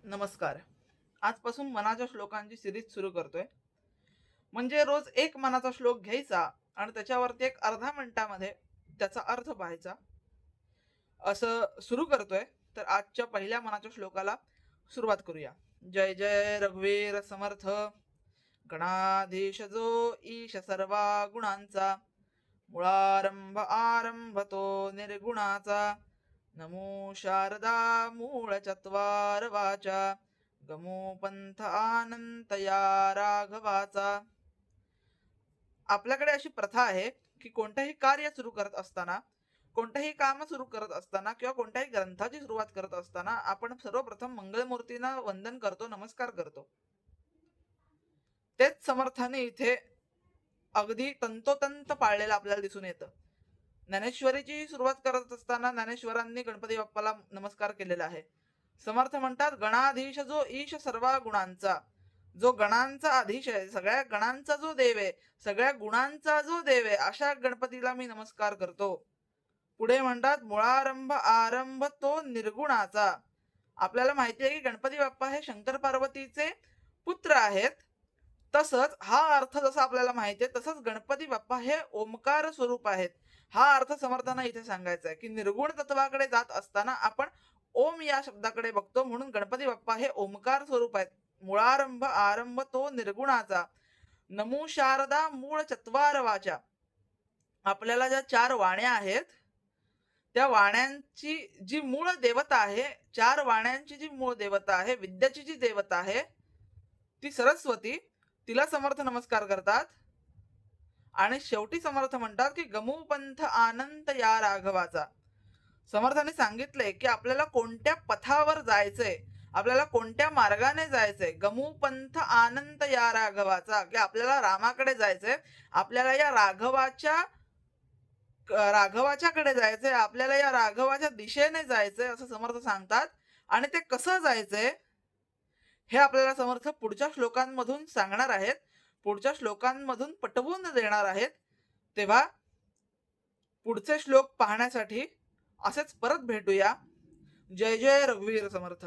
नमस्कार. आजपासून मनाच्या श्लोकांची सिरीज सुरू करतोय. म्हणजे रोज एक मनाचा श्लोक घ्यायचा आणि त्याच्यावरती एक अर्धा मिनिटामध्ये त्याचा अर्थ पाहायचा. असं सुरू करतोय. तर आजच्या पहिल्या मनाच्या श्लोकाला सुरुवात करूया. जय जय रघुवीर समर्थ. गणाधीश जो ईश सर्वा गुणांचा, मुळारंभ आरंभ तो निर्गुणाचा. नमो शारदा मूळ चत्वार वाचा, गमो पंथ आनंत या राघवाचा. आपल्याकडे अशी प्रथा आहे की कोणतेही कार्य सुरू करत असताना, कोणतेही काम सुरू करत असताना किंवा कोणत्याही ग्रंथाची सुरुवात करत असताना आपण सर्वप्रथम मंगलमूर्तींना वंदन करतो, नमस्कार करतो. तेच समर्थाने इथे अगदी तंतोतंत पाळलेलं आपल्याला दिसून येतं. ज्ञानेश्वरीची सुरुवात करत असताना ज्ञानेश्वरांनी गणपती बाप्पाला नमस्कार केलेला आहे. समर्थ म्हणतात, गणाधीश जो ईश सर्वा गुणांचा. जो गणांचा अधीश आहे, सगळ्या गणांचा जो देव आहे, सगळ्या गुणांचा जो देव आहे, अशा गणपतीला मी नमस्कार करतो. पुढे म्हणतात, मुळारंभ आरंभ तो निर्गुणाचा. आपल्याला माहिती आहे की गणपती बाप्पा हे शंकर पार्वतीचे पुत्र आहेत. तसंच हा अर्थ जसा आपल्याला माहिती आहे, तसंच गणपती बाप्पा हे ओमकार स्वरूप आहेत. हा अर्थ समर्थांना इथे सांगायचा आहे की निर्गुण तत्वाकडे जात असताना आपण ओम या शब्दाकडे बघतो, म्हणून गणपती बाप्पा हे ओमकार स्वरूप आहेत. मुळारंभ आरंभ तो निर्गुणाचा. नमो शारदा मूळ चत्वार वाचा. आपल्याला ज्या 4 वाण्या आहेत, त्या वाण्यांची जी मूळ देवता आहे, 4 वाण्यांची जी मूळ देवता आहे, विद्याची जी देवता आहे, ती सरस्वती. तिला समर्थ नमस्कार करतात. आणि शेवटी समर्थ म्हणतात की गमू पंथ आनंद या राघवाचा. समर्थाने सांगितलंय की आपल्याला कोणत्या पथावर जायचंय, आपल्याला कोणत्या मार्गाने जायचंय. गमू पंथ आनंद या राघवाचा, की आपल्याला रामाकडे जायचंय, आपल्याला या राघवाच्याकडे जायचंय, आपल्याला या राघवाच्या दिशेने जायचंय, असं समर्थ सांगतात. आणि ते कसं जायचंय हे आपल्याला समर्थ पुढच्या श्लोकांमधून सांगणार आहेत, पुढच्या श्लोकांमधून पटवून देणार आहेत. तेव्हा पुढचे श्लोक पाहण्यासाठी असेच परत भेटूया. जय जय रघुवीर समर्थ.